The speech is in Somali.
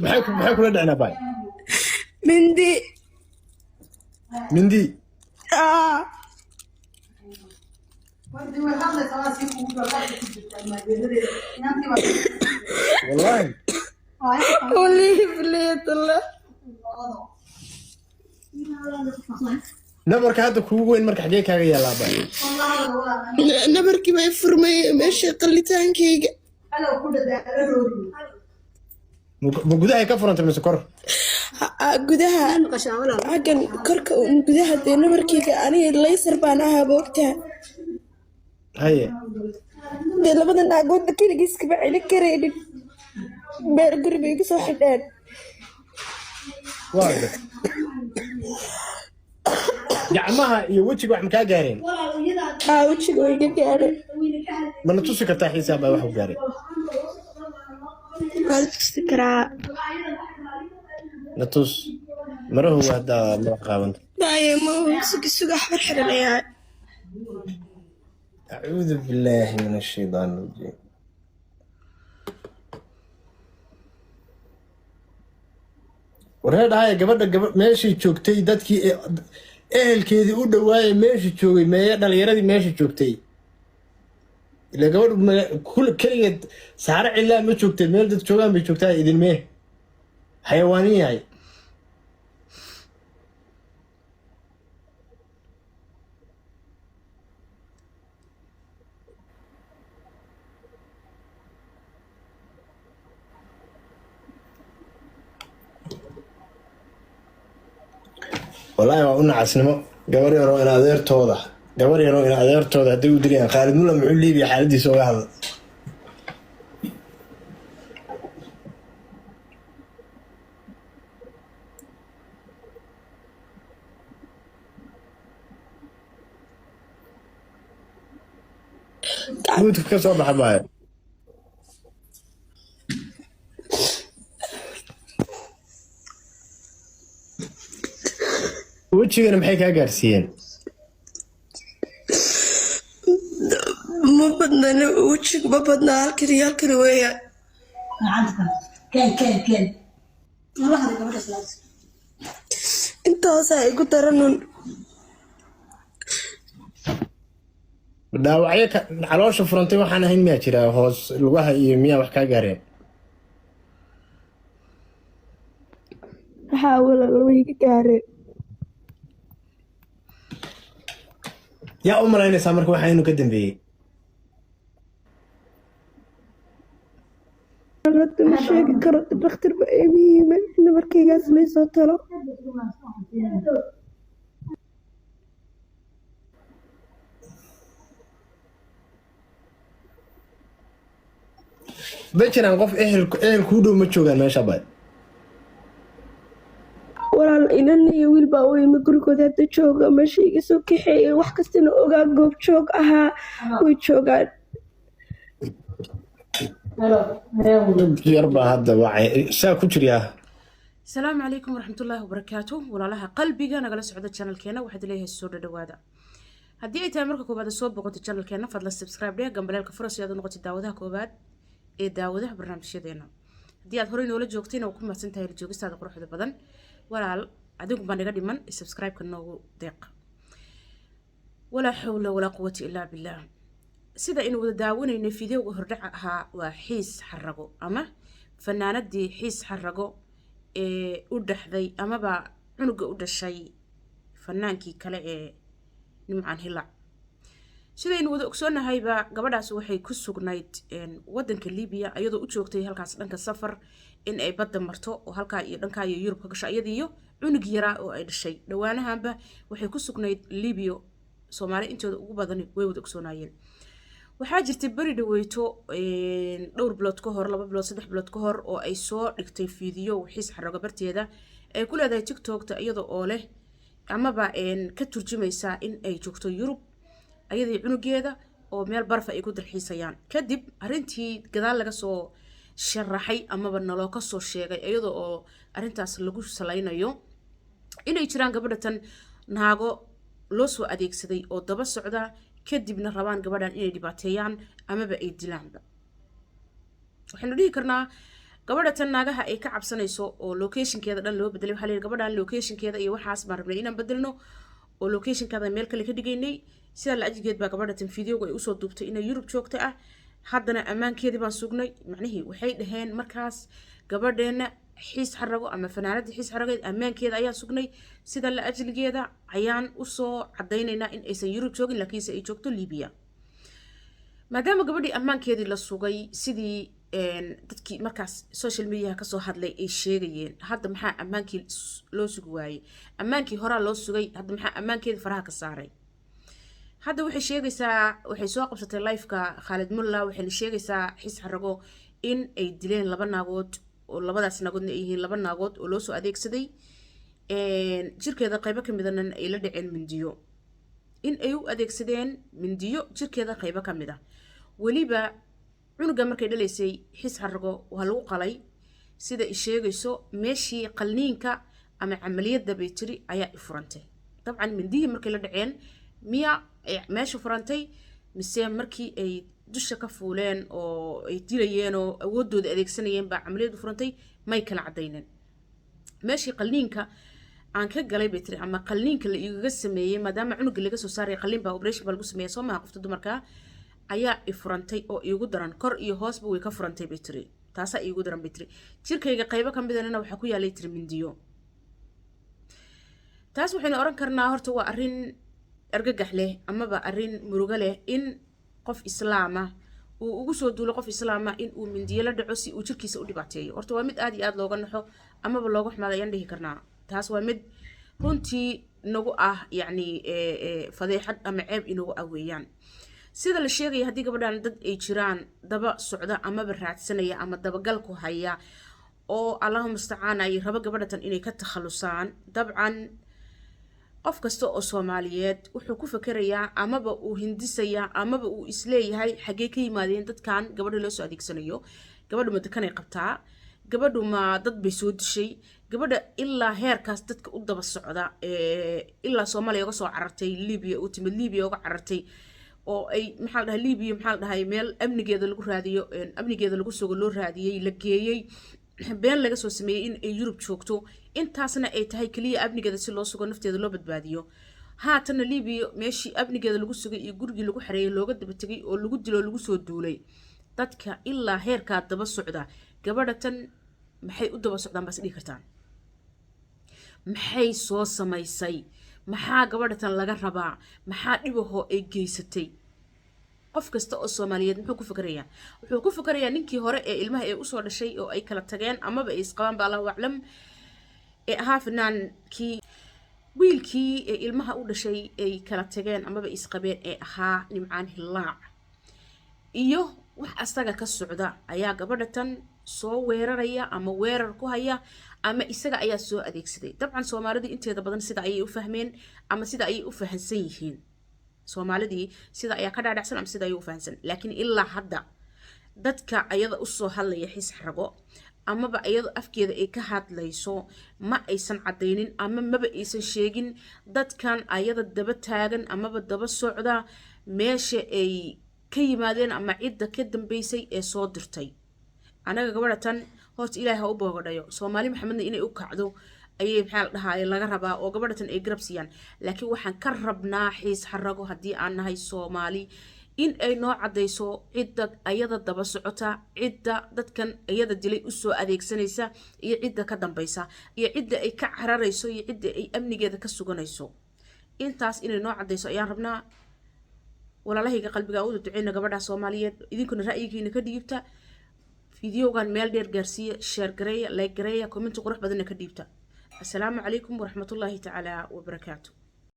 maxay kula dhacna bay mindi والله بليت الله نبرك هذا كوين مرك حقيقة يا لابا نبركي ما يفرمي ماشي قلتان كيغا gudaha ka furanta mise kor gudaha hagan korka gudaha de nabarkiga aniga laser baan ahaa boogtaa haye de labada naagood kaligiis ka bacili kareenin beer guri bay soo xidheen waaga gacmaha iyo wajiga wax ma ka gaareen wajiga way ka gaareen mana tusi kartaa xisaab ay wax u gaareen والسكرة نطوس مره هو هذا ما قاوند دايم مو سوق أحمر حرنا يا أعوذ بالله من الشيطان الرجيم ورهاد هاي قبل ماشي joogtay dadkii ehelkeedii u dhawaayay meeshii joogay meeya dhalinyaradi meeshii joogtay ila gabadh kul kaligeed saare cilaa ma joogtay meel dad joogaan bay joogtaa idin mee xayawaaniin yahay والله waa u nacasnimo gabar yar oo in adeertooda haday u dilayaan Khalid Mulla muxuu liibiya xaaladiisa uga hadla guud ka soo baxay وجهنا maxay ka gaarsiiyeen ما بدنا وجهك ما بدنا هالكريال كروية كان والله هذا قبل الصلاة انت هسه قلت رنون dhaawacyo caloosha furantay waxaan ahayn miyaa jira hoos lugaha iyo miyaa wax ka gaareen حاول الويك كاري yaa u malaynaysaa marka waxa inuu ka dambeeyay رد مشاكل كرت الدكتور بأمي من نبركي جاز لي صوتلا بجران qof ehel ku dhow ma joogaan meesha bay walaal inan iyo wiil baa way ma gurigooda hadda jooga meesha iga soo kaxeeyay wax kastana ogaa goob joog ahaa way joogaan yarba hadda wacay saa ku jiriyaa السلام عليكم ورحمة الله وبركاته ولا لها قلبي أنا جالس عدد channel كنا واحد ليه السورة دوادا هدي أي تامرك كوباد الصوب بقول channel كنا فضل السبسكرايب ليه جنب لك فرص يادو نقطة داودها كوباد داودها برنامج شدينا هدي أظهرين ولا جوكتين أو كم سنتها الجوك استاد قروح هذا بدن ولا عدوكم باني قدي من السبسكرايب كنا ضيق ولا حول ولا قوة إلا بالله سيدا إنه داون إن فيديو هردعها وحيس حرقو أما فنانة دي حيس حرقو u dhaxday amaba cunuga u dhashay fanaankii kale ee nimcaan hilac sidaynu wada ogsoonahay gabadhaas waxay ku sugnayd wadanka Liibiya iyadoo u joogtay halkaas dhanka safar in ay badda marto oo halka iyo dhanka iyo Yurub ka gashay iyadiyo cunug yara oo ay dhashay dhawaanahanba waxay ku sugnayd Liibiya Soomaali intooda ugu badan way wada ogsoonayeen waxaa jirtay bari dhaweyto dhowr bilood ka hor 2 bilood 3 bilood ka hor oo ay soo dhigtay fiidiyo xiis xarago barteeda ay ku leedahay TikTok-ta iyada oo leh amaba ka turjumaysa in ay joogto Yurub ayadii cunugeeda oo meel barfa ay ku dalxiisayaan kadib arintii gadaal laga soo sharaxay amaba naloo ka soo sheegay iyada oo arintaas lagu salaynayo inay jiraan gabadhan naago loo soo adeegsaday oo daba socda kadibna rabaan gabadhan inay dhibaateeyaan amaba ay dilaanba waxaanu dhihi karnaa gabadha tan naagaha ay ka cabsanayso oo locationkeeda dhan loo bedelay waxaa la yidhi gabadhan locationkeeda iyo waxaas baan rabnay inaan bedelno oo locationkeeda meel kale ka dhigaynay sidaa la ajgeed baa gabadha tan videoga ay usoo duubtay inay Yurub joogto ah haddana ammaankeedii baan sugnay macnihii waxay dhaheen markaas gabadheena xiis xarago ama fanaanada xiis xarageed ammaankeeda ayaan sugnay sida la ajligeeda ayaan usoo cadaynaynaa in aysan Yurub joogin laakiinse ay joogto Liibiya maadaama gabadhii ammaankeedii la sugay sidii dadkii markaas social media ka soo hadlay ay sheegayeen hadda maxaa ammaankii loo sugi waayay ammaankii horaa loo sugay hadda maxaa ammaankeedii faraha ka saaray hadda waxay sheegaysaa waxay soo qabsatay live-ka Khalid Mulla waxay sheegaysaa xiis xarago in ay dileen laba naagood oo labadaas naagoodna ay yihiin laba naagood oo loo soo adeegsaday jirkeeda qaybo ka midana ay la dhaceen mindiyo in ay u adeegsadeen mindiyo jirkeeda qaybo ka mid ah waliba cunuga markay dhalaysay xiis xarago waa lagu qalay sida ay sheegayso meeshii qalniinka ama camaliyadda bay tiri ayaa i furantay dabcan mindiyii markay la dhaceen miya meesha furantay mise markii ay dusha ka fuuleen oo ay dilayeen oo awoodooda adeegsanayeen baa camaliyadu furantay may kala cadayneen meeshii qalniinka aan ka galay bay tiri ama qalniinka la igaga sameeyay maadaama cunuga laga soo saaray qalliin baa operation baa lagu sameeyay soo maaha qofta dumarka ayaa i furantay oo iigu daran kor iyo hoosba way ka furantay bay tiri taasaa iigu daran bay tiri jirkayga qaybo ka midana waxaa ku yaalay tiri mindiyo taas waxaynu oran karnaa horta waa arrin argagax leh amaba arrin murugo leh in qof islaama uu ugu soo duulo qof islaama in uu mindiyo la dhaco si uu jirkiisa u dhibaateeyo horta waa mid aad iyo aad looga naxo amaba looga xumaado ayaan dhihi karnaa taas waa mid runtii nagu ah yacni fadeexad ama ceeb inagu ah weeyaan sida la sheegaya haddii gabadhan dad ay jiraan daba socda amaba raadsanaya ama dabagal ku haya oo allahuma mustacaan ay rabo gabadhatan inay ka takhalusaan dabcan qof kasta oo Soomaaliyeed wuxuu ku fakarayaa amaba uu hindisayaa amaba uu isleeyahay xagee ka yimaadeen dadkan gabadha loo soo adeegsanayo gabadhu ma dakanay qabtaa gabadhu ma dad bay soo dishay gabadha ilaa heerkaas dadka u daba socda ilaa Soomaaliya uga soo carartay Liibiya u timid Liibiya uga carartay oo ay maxaa la dhahay Liibiya maxaa la dhahay meel amnigeeda lagu raadiyo amnigeeda lagu sugo loo raadiyay la geeyay been laga soo sameeyay in ay Yurub joogto intaasna ay tahay kaliya amnigeeda si loo sugo nafteeda loo badbaadiyo haatana Liibiya meeshii amnigeeda lagu sugay iyo gurigii lagu xareeyay looga daba tagay oo lagu dilo lagu soo duulay dadka ilaa heerka daba socda gabadhatan maxay u daba socdaan bas dhigi kartaan maxay soo samaysay maxaa gabadhatan laga rabaa maxaa dhibaho ay geysatay qof kasta oo Soomaaliyeed muxuu ku fikirayaa wuxuu ku fikirayaa ninkii hore ee ilmaha ay u soo dhashay oo ay kala tageen amaba ay isqabaan baa Allahu aclam ee ahaa finaankii wiilkii ee ilmaha u dhashay ay kala tageen amaba isqabeen ee ahaa Nimcaan Hilaac iyo wax asaga ka socda ayaa gabadhatan soo weeraraya ama weerar ku haya ama isaga ayaa soo adeegsaday dabcan Soomaalida inteeda badan sida ayay u fahmeen ama sida ayay u fahansan yihiin Soomaalidii sida ayaa ka dhaadhacsan ama sida ay u fahansan laakiin ilaa hadda dadka ayada u soo hadlaya xiis xarago amaba ayada afkeeda ay ka hadlayso ma aysan cadaynin ama maba aysan sheegin dadkan ayada daba taagan amaba daba socda meesha ay ka yimaadeen ama cidda ka dambeysay ee soo dirtay anaga gabadhatan horta Ilaahay ha u boogadhayo Soomaali Maxamedna inay u kacdo ayay maxaa la dhahay laga rabaa oo gabadhatan ay garab siiyaan laakiin waxaan ka rabnaa xiis xarago haddii aan nahay Soomaali in ay noo cadayso cidda ayada daba socota cidda dadkan ayada dilay u soo adeegsanaysa iyo cidda ka dambaysa iyo cidda ay ka cararayso iyo cidda ay amnigeeda ka suganayso intaas inay noo cadayso ayaan rabnaa walaalahayga qalbiga u duceeyna gabadha Soomaaliyeed idinkuna ra'yigiina ka dhiibta fiidiyogan meel dheer gaarsiiya share gareeya like gareeya comment qurux badan ka dhiibta السلام عليكم ورحمة الله تعالى وبركاته.